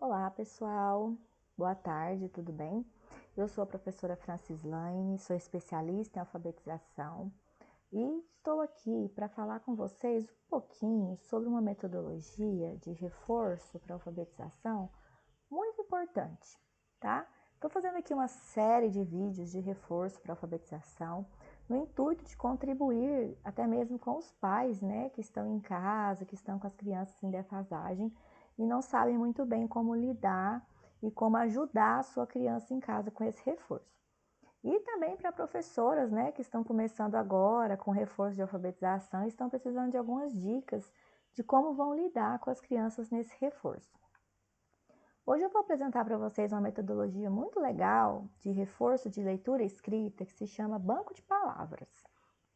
Olá, pessoal. Boa tarde, tudo bem? Eu sou a professora Francislaine, sou especialista em alfabetização e estou aqui para falar com vocês um pouquinho sobre uma metodologia de reforço para alfabetização muito importante, tá? Estou fazendo aqui uma série de vídeos de reforço para alfabetização no intuito de contribuir até mesmo com os pais, né, que estão em casa, que estão com as crianças em defasagem e não sabem muito bem como lidar e como ajudar a sua criança em casa com esse reforço. E também para professoras, né, que estão começando agora com reforço de alfabetização e estão precisando de algumas dicas de como vão lidar com as crianças nesse reforço. Hoje eu vou apresentar para vocês uma metodologia muito legal de reforço de leitura e escrita que se chama Banco de Palavras,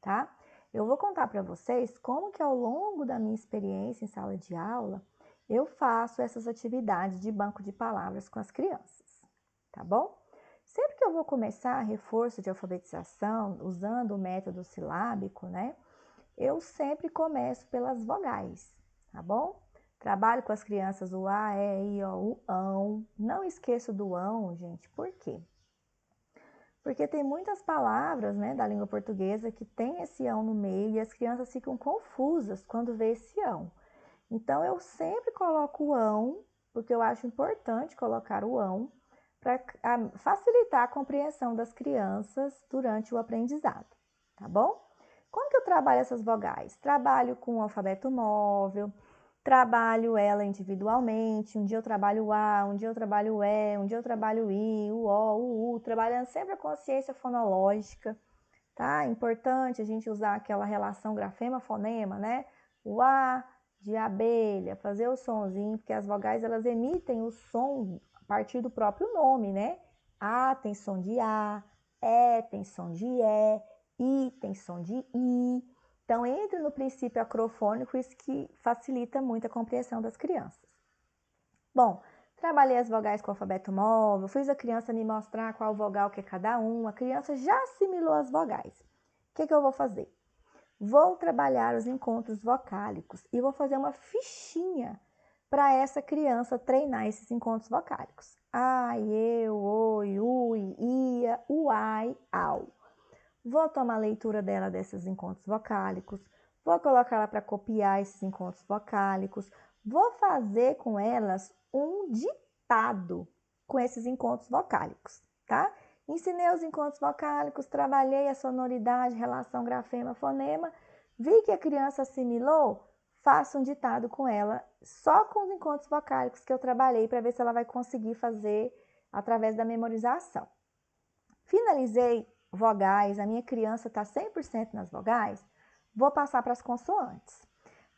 tá? Eu vou contar para vocês como que ao longo da minha experiência em sala de aula eu faço essas atividades de banco de palavras com as crianças, tá bom? Sempre que eu vou começar reforço de alfabetização usando o método silábico, né? Eu sempre começo pelas vogais, tá bom? Trabalho com as crianças o A, E, I, O, U, ão. Não esqueço do ão, gente. Por quê? Porque tem muitas palavras, né, da língua portuguesa que tem esse ão no meio e as crianças ficam confusas quando vê esse ão. Então, eu sempre coloco o ão, porque eu acho importante colocar o ão para facilitar a compreensão das crianças durante o aprendizado, tá bom? Como que eu trabalho essas vogais? Trabalho com o alfabeto móvel, trabalho ela individualmente. Um dia eu trabalho o A, um dia eu trabalho o E, um dia eu trabalho o I, o O, o U, trabalhando sempre a consciência fonológica, tá? É importante a gente usar aquela relação grafema-fonema, né? O A de abelha, fazer o sonzinho, porque as vogais elas emitem o som a partir do próprio nome, né? A tem som de A, E tem som de E, I tem som de I. Então, entra no princípio acrofônico, isso que facilita muito a compreensão das crianças. Bom, trabalhei as vogais com o alfabeto móvel, fiz a criança me mostrar qual vogal que é cada um, a criança já assimilou as vogais. O que eu vou fazer? Vou trabalhar os encontros vocálicos e vou fazer uma fichinha para essa criança treinar esses encontros vocálicos. Ai, eu, oi, ui, ia, uai, au. Vou tomar a leitura dela desses encontros vocálicos, vou colocar ela para copiar esses encontros vocálicos, vou fazer com elas um ditado com esses encontros vocálicos, tá? Ensinei os encontros vocálicos, trabalhei a sonoridade, relação grafema-fonema, vi que a criança assimilou, faço um ditado com ela, só com os encontros vocálicos que eu trabalhei, para ver se ela vai conseguir fazer através da memorização. Finalizei vogais, a minha criança está 100% nas vogais, vou passar para as consoantes.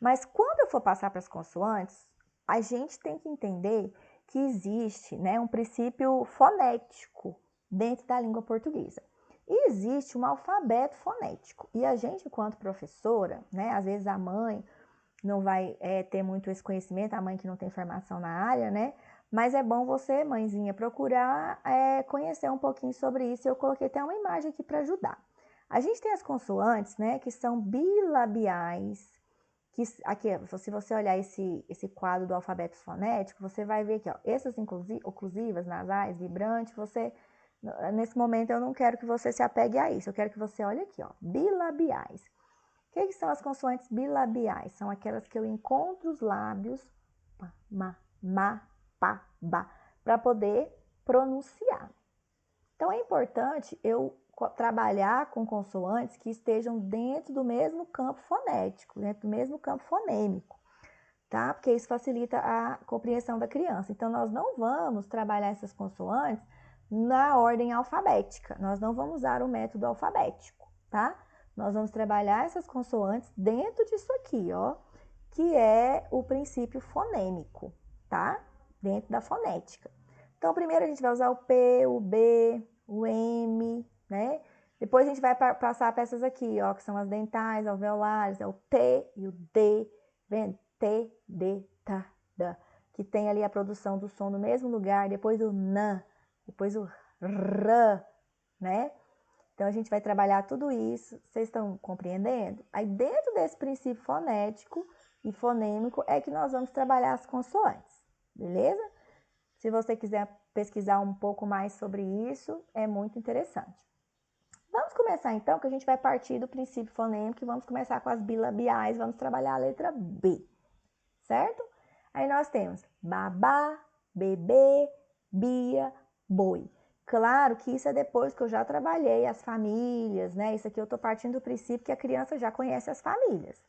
Mas quando eu for passar para as consoantes, a gente tem que entender que existe, né, um princípio fonético dentro da língua portuguesa. E existe um alfabeto fonético. E a gente, enquanto professora, né, às vezes a mãe não vai ter muito esse conhecimento, a mãe que não tem formação na área, né? Mas é bom você, mãezinha, procurar conhecer um pouquinho sobre isso. Eu coloquei até uma imagem aqui para ajudar. A gente tem as consoantes, né, que são bilabiais, que aqui, se você olhar esse quadro do alfabeto fonético, você vai ver que, ó, essas oclusivas, nasais, vibrantes, nesse momento eu não quero que você se apegue a isso, eu quero que você olhe aqui, ó, bilabiais. O que são as consoantes bilabiais? São aquelas que eu encontro os lábios, ma, pa, ba, para poder pronunciar. Então, é importante eu trabalhar com consoantes que estejam dentro do mesmo campo fonético, dentro do mesmo campo fonêmico, tá? Porque isso facilita a compreensão da criança. Então, nós não vamos trabalhar essas consoantes na ordem alfabética, nós não vamos usar o método alfabético, tá? Nós vamos trabalhar essas consoantes dentro disso aqui, ó, que é o princípio fonêmico, tá? Dentro da fonética. Então, primeiro a gente vai usar o P, o B, o M, né? Depois a gente vai passar para essas aqui, ó, que são as dentais, alveolares, é o T e o D, vendo? T, D, T, D, que tem ali a produção do som no mesmo lugar, depois o N, depois o R, né? Então, a gente vai trabalhar tudo isso, vocês estão compreendendo? Aí, dentro desse princípio fonético e fonêmico, é que nós vamos trabalhar as consoantes, beleza? Se você quiser pesquisar um pouco mais sobre isso, é muito interessante. Vamos começar então, que a gente vai partir do princípio fonêmico e vamos começar com as bilabiais, vamos trabalhar a letra B, certo? Aí nós temos babá, bebê, bia, boi. Claro que isso é depois que eu já trabalhei as famílias, né? Isso aqui eu tô partindo do princípio que a criança já conhece as famílias.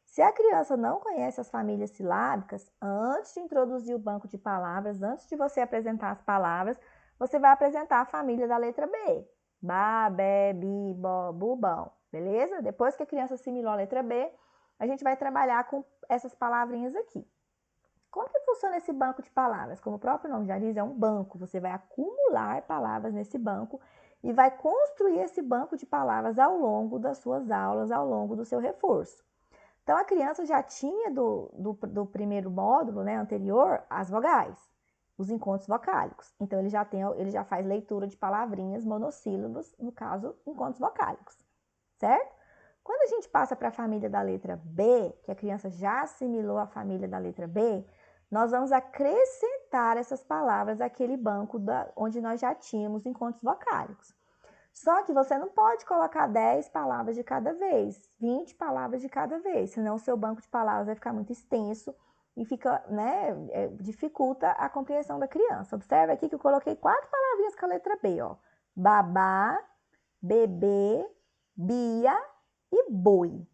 Se a criança não conhece as famílias silábicas, antes de introduzir o banco de palavras, antes de você apresentar as palavras, você vai apresentar a família da letra B. Ba, be, bi, bo, bu, bão. Beleza? Depois que a criança assimilou a letra B, a gente vai trabalhar com essas palavrinhas aqui. Como que funciona esse banco de palavras? Como o próprio nome já diz, é um banco. Você vai acumular palavras nesse banco e vai construir esse banco de palavras ao longo das suas aulas, ao longo do seu reforço. Então, a criança já tinha do primeiro módulo, né, anterior, as vogais, os encontros vocálicos. Então, ele já faz leitura de palavrinhas, monossílabos, no caso, encontros vocálicos, certo? Quando a gente passa para a família da letra B, que a criança já assimilou a família da letra B, nós vamos acrescentar essas palavras àquele banco onde nós já tínhamos encontros vocálicos. Só que você não pode colocar 10 palavras de cada vez, 20 palavras de cada vez, senão o seu banco de palavras vai ficar muito extenso e fica, né, dificulta a compreensão da criança. Observe aqui que eu coloquei 4 palavrinhas com a letra B, ó. Babá, bebê, bia e boi.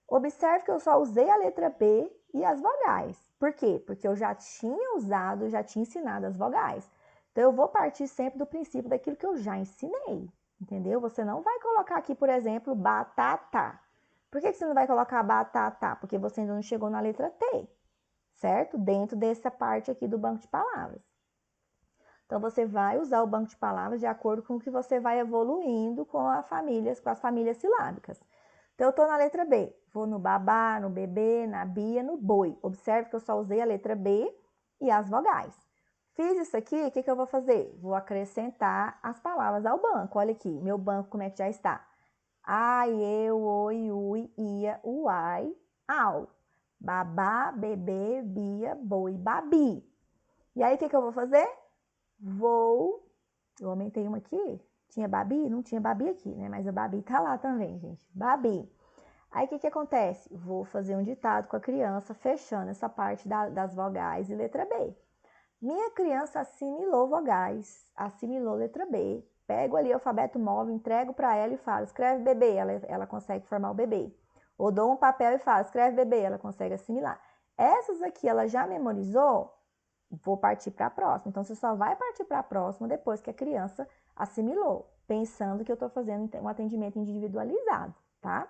Observe que eu só usei a letra B e as vogais. Por quê? Porque eu já tinha usado, já tinha ensinado as vogais. Então, eu vou partir sempre do princípio daquilo que eu já ensinei. Entendeu? Você não vai colocar aqui, por exemplo, batata. Por que você não vai colocar batata? Porque você ainda não chegou na letra T, certo? Dentro dessa parte aqui do banco de palavras. Então, você vai usar o banco de palavras de acordo com o que você vai evoluindo com as famílias silábicas. Então, eu estou na letra B. Vou no babá, no bebê, na bia, no boi. Observe que eu só usei a letra B e as vogais. Fiz isso aqui, o que eu vou fazer? Vou acrescentar as palavras ao banco. Olha aqui, meu banco como é que já está? Ai, eu, oi, ui, ia, uai, au. Babá, bebê, bia, boi, babi. E aí, o que eu vou fazer? Eu aumentei uma aqui. Tinha babi? Não tinha babi aqui, né? Mas a babi tá lá também, gente. Babi. Aí, o que acontece? Vou fazer um ditado com a criança, fechando essa parte das vogais e letra B. Minha criança assimilou vogais, assimilou letra B. Pego ali o alfabeto móvel, entrego para ela e falo, escreve bebê, ela consegue formar o bebê. Ou dou um papel e falo, escreve bebê, ela consegue assimilar. Essas aqui ela já memorizou, vou partir para a próxima. Então, você só vai partir para a próxima depois que a criança assimilou, pensando que eu estou fazendo um atendimento individualizado, tá?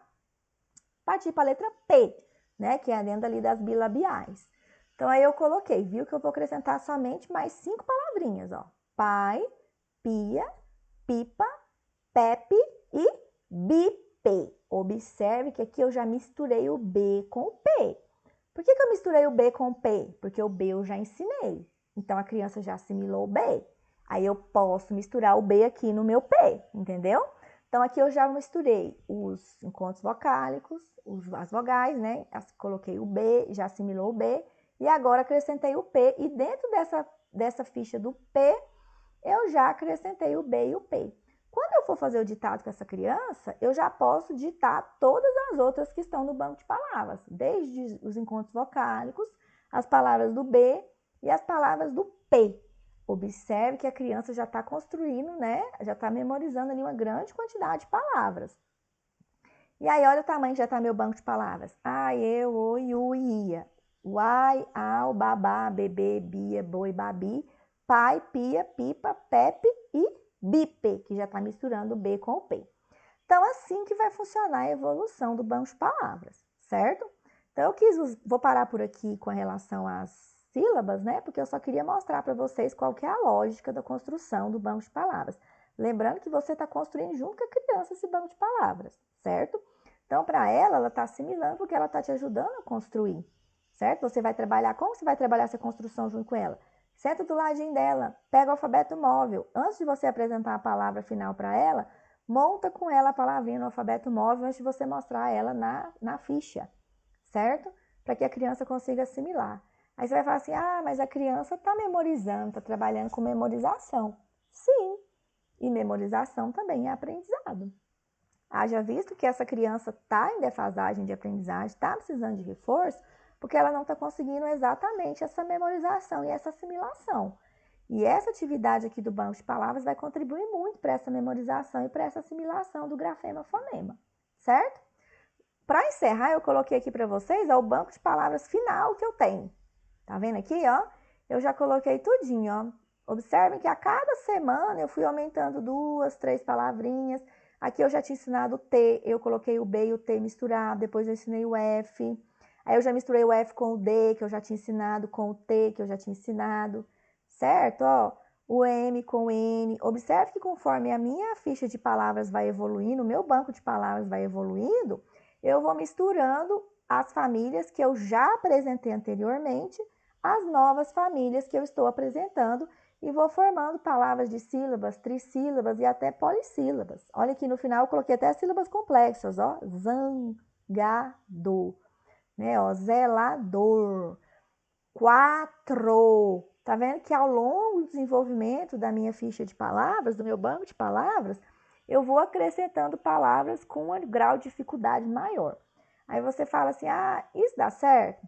Partir para a letra P, né, que é dentro ali das bilabiais. Então, aí eu coloquei, viu que eu vou acrescentar somente mais 5 palavrinhas, ó. Pai, pia, pipa, pepe e bipe. Observe que aqui eu já misturei o B com o P. Por que eu misturei o B com o P? Porque o B eu já ensinei. Então, a criança já assimilou o B. Aí, eu posso misturar o B aqui no meu P, entendeu? Então, aqui eu já misturei os encontros vocálicos, as vogais, né? Coloquei o B, já assimilou o B. E agora acrescentei o P, e dentro dessa ficha do P, eu já acrescentei o B e o P. Quando eu for fazer o ditado com essa criança, eu já posso ditar todas as outras que estão no banco de palavras, desde os encontros vocálicos, as palavras do B e as palavras do P. Observe que a criança já está construindo, né? Já está memorizando ali uma grande quantidade de palavras. E aí, olha o tamanho que já está meu banco de palavras. Ai, eu, oi, ui, ia. Uai, au, babá, bebê, bia, boi, babi, pai, pia, pipa, pepe e bipe, que já está misturando o B com o P. Então, assim que vai funcionar a evolução do banco de palavras, certo? Então, vou parar por aqui com relação às sílabas, né? Porque eu só queria mostrar para vocês qual que é a lógica da construção do banco de palavras. Lembrando que você está construindo junto com a criança esse banco de palavras, certo? Então, para ela está assimilando porque ela está te ajudando a construir, certo? Você vai trabalhar, como você vai trabalhar essa construção junto com ela? Senta do ladinho dela, pega o alfabeto móvel. Antes de você apresentar a palavra final para ela, monta com ela a palavrinha no alfabeto móvel antes de você mostrar ela na ficha, certo? Para que a criança consiga assimilar. Aí você vai falar assim, ah, mas a criança está memorizando, está trabalhando com memorização. Sim, e memorização também é aprendizado. Haja visto que essa criança está em defasagem de aprendizagem, está precisando de reforço, porque ela não está conseguindo exatamente essa memorização e essa assimilação. E essa atividade aqui do banco de palavras vai contribuir muito para essa memorização e para essa assimilação do grafema-fonema, certo? Para encerrar, eu coloquei aqui para vocês ó, o banco de palavras final que eu tenho. Tá vendo aqui, ó? Eu já coloquei tudinho, ó. Observem que a cada semana eu fui aumentando 2, 3 palavrinhas. Aqui eu já tinha ensinado o T, eu coloquei o B e o T misturado, depois eu ensinei o F. Aí eu já misturei o F com o D, que eu já tinha ensinado, com o T, que eu já tinha ensinado, certo? Ó, o M com o N. Observe que conforme a minha ficha de palavras vai evoluindo, o meu banco de palavras vai evoluindo, eu vou misturando as famílias que eu já apresentei anteriormente, as novas famílias que eu estou apresentando e vou formando palavras de sílabas, trissílabas e até polissílabas. Olha aqui no final eu coloquei até sílabas complexas, ó, zangado, né, ó, zelador, quatro. Tá vendo que ao longo do desenvolvimento da minha ficha de palavras, do meu banco de palavras, eu vou acrescentando palavras com um grau de dificuldade maior. Aí você fala assim, ah, isso dá certo?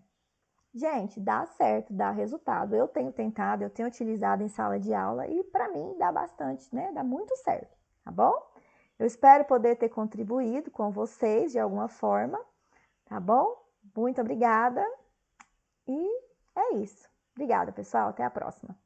Gente, dá certo, dá resultado. Eu tenho tentado, eu tenho utilizado em sala de aula e para mim dá bastante, né? Dá muito certo, tá bom? Eu espero poder ter contribuído com vocês de alguma forma, tá bom? Muito obrigada e é isso. Obrigada, pessoal. Até a próxima.